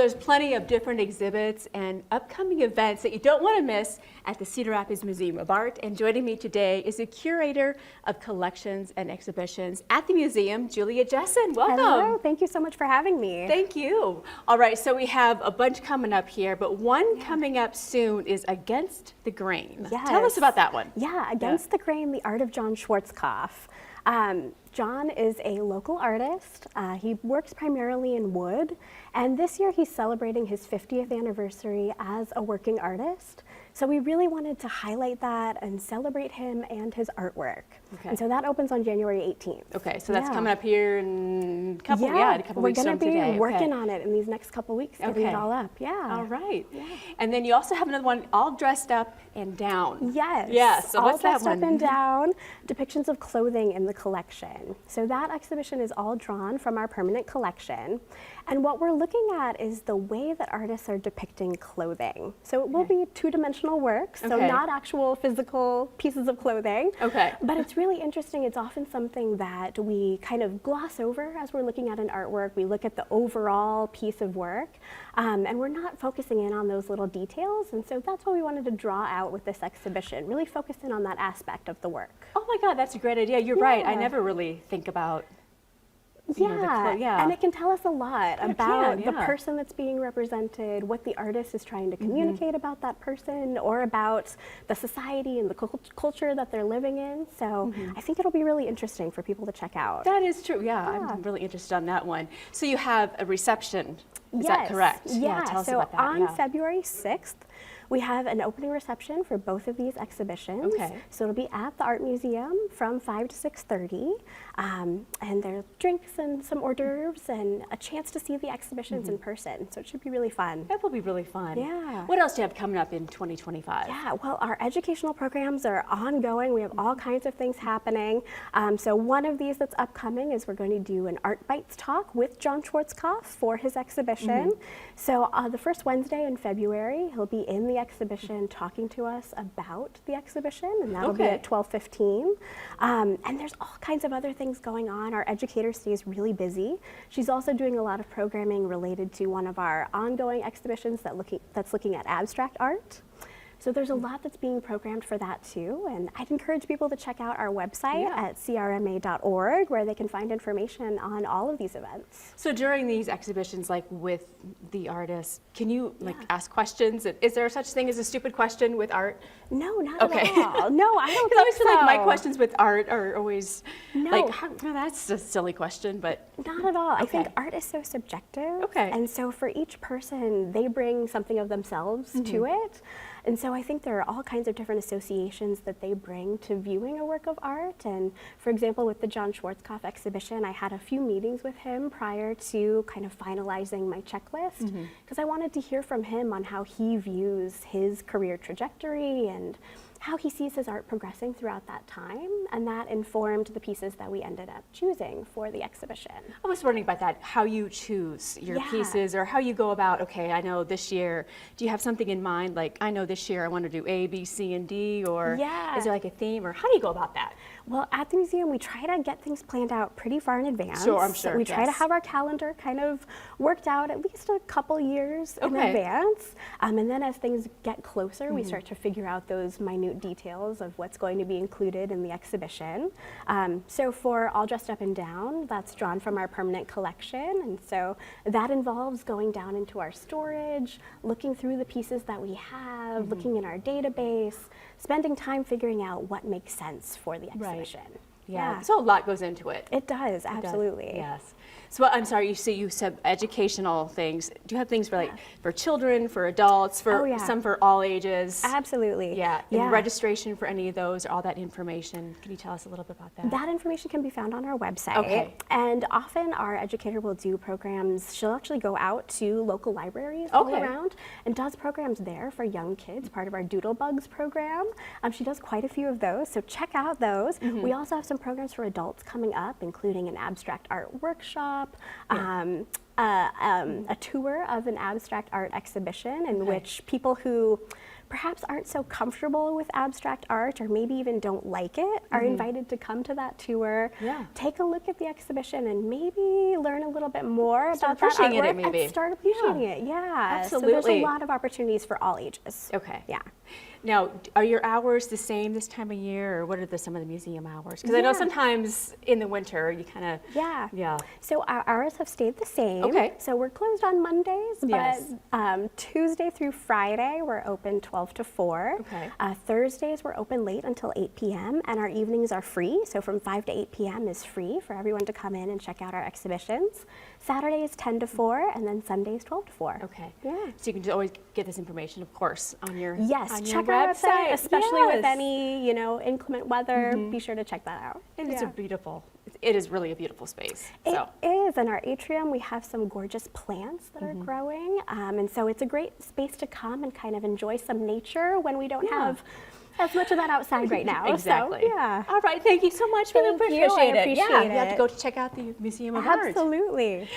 There's plenty of different exhibits and upcoming events that you don't want to miss at the Cedar Rapids Museum of Art. And joining me today is the curator of collections and exhibitions at the museum, Julia Jessen. Welcome. Hello, thank you so much for having me. Thank you. All right, so we have a bunch coming up here, but one coming up soon is Against the Grain. Yes. Tell us about that one. Yeah, Against the Grain, the art of John Schwartzkopf. John is a local artist. He works primarily in wood, and this year he's celebrating his 50th anniversary as a working artist. So we really wanted to highlight that and celebrate him and his artwork. Okay. And so that opens on January 18th. Okay, so that's coming up here in a couple, weeks from today. We're going to be working on it in these next couple weeks, getting it all up. Yeah. All right. Yeah. And then you also have another one, All Dressed Up and Down. Yes. Yes. So what's that one? All Dressed Up and Down, depictions of clothing in the collection. So that exhibition is all drawn from our permanent collection. And what we're looking at is the way that artists are depicting clothing. So it will be two-dimensional work, so not actual physical pieces of clothing. Okay. But it's really interesting. It's often something that we kind of gloss over as we're looking at an artwork. We look at the overall piece of work, and we're not focusing in on those little details. And so that's what we wanted to draw out with this exhibition, really focus in on that aspect of the work. Oh my God, that's a great idea. You're right. I never really think about and it can tell us a lot about the person that's being represented, what the artist is trying to communicate about that person, or about the society and the culture that they're living in. So I think it'll be really interesting for people to check out. That is true, I'm really interested on that one. So you have a reception, is that correct? Yeah, tell us so about that. On February 6th, we have an opening reception for both of these exhibitions. So it'll be at the Art Museum from 5 to 6:30. And there's drinks and some hors d'oeuvres and a chance to see the exhibitions in person. So it should be really fun. That will be really fun. Yeah. What else do you have coming up in 2025? Yeah, well, our educational programs are ongoing. We have all kinds of things happening. So one of these that's upcoming is we're going to do an Art Bites talk with John Schwartzkopf for his exhibition. So the first Wednesday in February, he'll be in the exhibition talking to us about the exhibition, and that'll be at 12:15. And there's all kinds of other things going on. Our educator stays really busy. She's also doing a lot of programming related to one of our ongoing exhibitions that's looking at abstract art. So there's a lot that's being programmed for that too, and I'd encourage people to check out our website at crma.org, where they can find information on all of these events. So during these exhibitions, like with the artists, can you ask questions? Is there such thing as a stupid question with art? No, not at all. No, I don't think I always so. feel like my questions with art are always that's a silly question, but not at all. I think art is so subjective. And so for each person, they bring something of themselves to it. And so I think there are all kinds of different associations that they bring to viewing a work of art. And for example, with the John Schwartzkopf exhibition, I had a few meetings with him prior to kind of finalizing my checklist, because I wanted to hear from him on how he views his career trajectory and how he sees his art progressing throughout that time, and that informed the pieces that we ended up choosing for the exhibition. I was wondering about that, how you choose your pieces, or how you go about, okay, I know this year, do you have something in mind, like, I know this year I want to do A, B, C, and D, or is there like a theme, or how do you go about that? Well, at the museum, we try to get things planned out pretty far in advance. Sure, I'm sure. We try to have our calendar kind of worked out at least a couple years in advance. And then as things get closer, we start to figure out those minute details of what's going to be included in the exhibition. So for All Dressed Up and Down, that's drawn from our permanent collection. And so that involves going down into our storage, looking through the pieces that we have, looking in our database, spending time figuring out what makes sense for the exhibition. Yeah, so a lot goes into it. It does, absolutely. Yes. So I'm sorry, you said educational things. Do you have things for for children, for adults, for some for all ages? Absolutely. Yeah. And registration for any of those, all that information. Can you tell us a little bit about that? That information can be found on our website. And often our educator will do programs. She'll actually go out to local libraries all around and does programs there for young kids, part of our Doodle Bugs program. She does quite a few of those, so check out those. We also have some programs for adults coming up, including an abstract art workshop, a tour of an abstract art exhibition in which people who perhaps aren't so comfortable with abstract art or maybe even don't like it are invited to come to that tour, take a look at the exhibition and maybe learn a little bit more about that artwork and start appreciating it. Yeah, absolutely. So there's a lot of opportunities for all ages. Okay. Yeah. Now, are your hours the same this time of year, or what are some of the museum hours? Because I know sometimes in the winter you kind of... Yeah. So our hours have stayed the same. Okay. So we're closed on Mondays, but Tuesday through Friday we're open 12 to 4. Okay. Thursdays we're open late until 8 p.m. and our evenings are free. So from 5 to 8 p.m. is free for everyone to come in and check out our exhibitions. Saturdays 10 to 4 and then Sundays 12 to 4. Okay. Yeah. So you can just always get this information, of course, on your check our website, especially with any inclement weather. Be sure to check that out. And it's it is really a beautiful space. It is. In our atrium, we have some gorgeous plants that are growing. And so it's a great space to come and kind of enjoy some nature when we don't have as much of that outside right now. Exactly. So, yeah. All right. Thank you so much. Thank you. I appreciate You have it. to go check out the Museum of Art. Absolutely.